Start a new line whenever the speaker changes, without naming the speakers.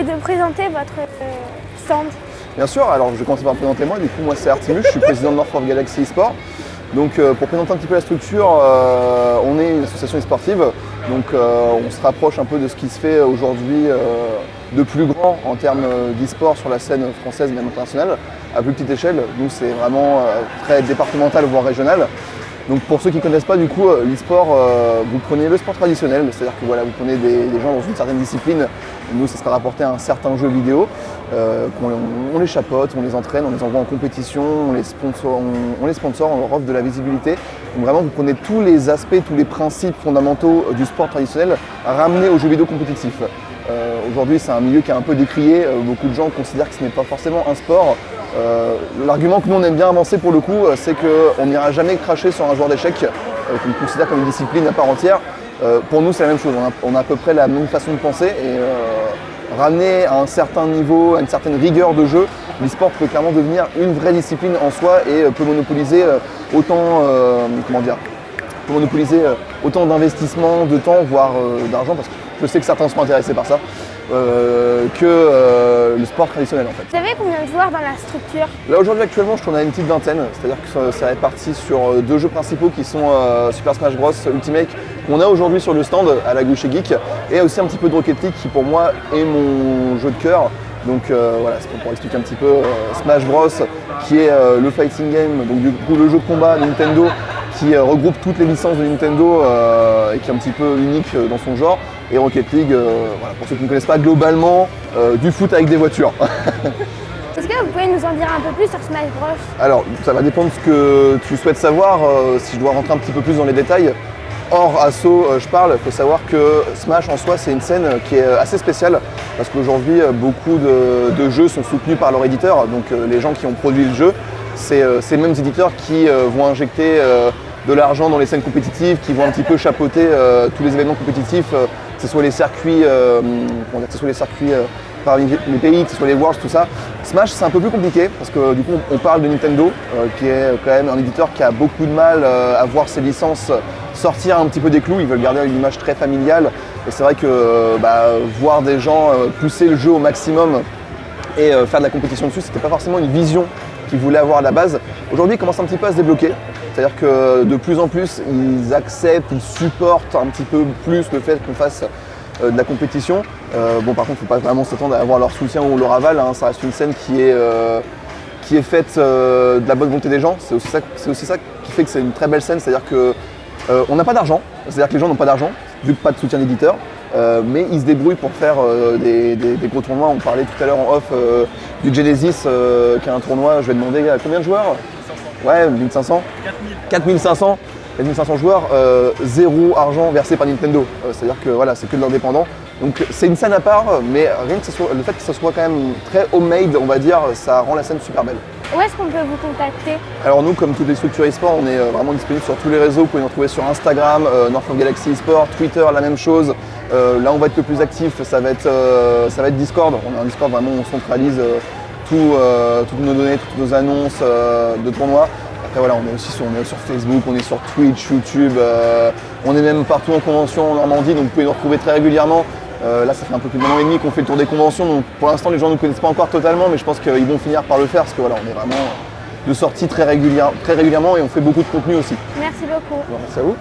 de présenter votre stand?
Bien sûr, alors je vais commencer par me présenter moi. Du coup, moi c'est Artimus, je suis président de North of Galaxy eSport. Donc pour présenter un petit peu la structure, on est une association e-sportive. Donc on se rapproche un peu de ce qui se fait aujourd'hui de plus grand en termes d'e-sport sur la scène française même internationale, à plus petite échelle. Nous c'est vraiment très départemental voire régional. Donc pour ceux qui ne connaissent pas du coup l'e-sport, vous prenez le sport traditionnel, c'est-à-dire que voilà, vous prenez des gens dans une certaine discipline. Nous ça sera rapporté à un certain jeu vidéo, on les chapeaute, on les entraîne, on les envoie en compétition, on les sponsor, on leur offre de la visibilité. Donc vraiment vous prenez tous les aspects, tous les principes fondamentaux du sport traditionnel ramenés aux jeux vidéo compétitifs. Aujourd'hui c'est un milieu qui est un peu décrié, beaucoup de gens considèrent que ce n'est pas forcément un sport. L'argument que nous on aime bien avancer pour le coup, c'est qu'on n'ira jamais cracher sur un joueur d'échecs qu'on considère comme une discipline à part entière. Pour nous c'est la même chose, on a à peu près la même façon de penser et ramener à un certain niveau, à une certaine rigueur de jeu, l'e-sport peut clairement devenir une vraie discipline en soi et peut monopoliser autant d'investissement, de temps, voire d'argent, parce que je sais que certains sont intéressés par ça, que le sport traditionnel en fait.
Vous savez combien de joueurs dans la structure?
Là aujourd'hui actuellement je tourne à une petite vingtaine, c'est-à-dire que ça répartit sur deux jeux principaux qui sont Super Smash Bros Ultimate qu'on a aujourd'hui sur le stand à la Gauche et Geek, et aussi un petit peu de Rocket League qui pour moi est mon jeu de cœur. Donc voilà, c'est pour expliquer un petit peu Smash Bros qui est le fighting game, donc du coup le jeu de combat de Nintendo qui regroupe toutes les licences de Nintendo et qui est un petit peu unique dans son genre. Et Rocket League, voilà, pour ceux qui ne connaissent pas, globalement du foot avec des voitures.
Est-ce que vous pouvez nous en dire un peu plus sur Smash Bros?
Alors ça va dépendre de ce que tu souhaites savoir, si je dois rentrer un petit peu plus dans les détails. Hors assaut, je parle, il faut savoir que Smash en soi c'est une scène qui est assez spéciale parce qu'aujourd'hui beaucoup de jeux sont soutenus par leur éditeur, donc les gens qui ont produit le jeu, c'est ces mêmes éditeurs qui vont injecter de l'argent dans les scènes compétitives, qui vont un petit peu chapeauter tous les événements compétitifs, que ce soit les circuits, parmi les pays, que ce soit les Worlds, tout ça. Smash c'est un peu plus compliqué parce que du coup on parle de Nintendo qui est quand même un éditeur qui a beaucoup de mal à voir ses licences sortir un petit peu des clous, ils veulent garder une image très familiale et c'est vrai que voir des gens pousser le jeu au maximum et faire de la compétition dessus, c'était pas forcément une vision qu'ils voulaient avoir à la base. Aujourd'hui ils commencent un petit peu à se débloquer, c'est-à-dire que de plus en plus ils acceptent, ils supportent un petit peu plus le fait qu'on fasse de la compétition. Bon par contre il ne faut pas vraiment s'attendre à avoir leur soutien ou leur aval, hein. Ça reste une scène qui est faite de la bonne volonté des gens, c'est aussi ça qui fait que c'est une très belle scène, c'est-à-dire que on n'a pas d'argent, c'est-à-dire que les gens n'ont pas d'argent, vu que pas de soutien d'éditeur, mais ils se débrouillent pour faire des gros tournois. On parlait tout à l'heure en off du Genesis qui est un tournoi, je vais demander à combien de joueurs? 1500. Ouais, 1500. 4500. 4500 joueurs, zéro argent versé par Nintendo, c'est-à-dire que voilà, c'est que de l'indépendant. Donc c'est une scène à part, mais rien que le fait que ce soit quand même très homemade, on va dire, ça rend la scène super belle.
Où est-ce qu'on peut vous contacter?
Alors nous, comme toutes les structures e-sport, on est vraiment disponible sur tous les réseaux. Vous pouvez nous retrouver sur Instagram, North of Galaxy eSport, Twitter, la même chose. Là on va être le plus actif, ça va être Discord. On a un Discord vraiment où on centralise toutes nos données, toutes nos annonces de tournois. Après voilà, on est aussi sur Facebook, on est sur Twitch, YouTube, on est même partout en convention en Normandie, donc vous pouvez nous retrouver très régulièrement. Là ça fait un peu plus d'1 an et demi qu'on fait le tour des conventions, donc pour l'instant les gens ne nous connaissent pas encore totalement, mais je pense qu'ils vont finir par le faire parce que voilà, on est vraiment de sortie très régulièrement et on fait beaucoup de contenu aussi.
Merci beaucoup.
Merci à vous.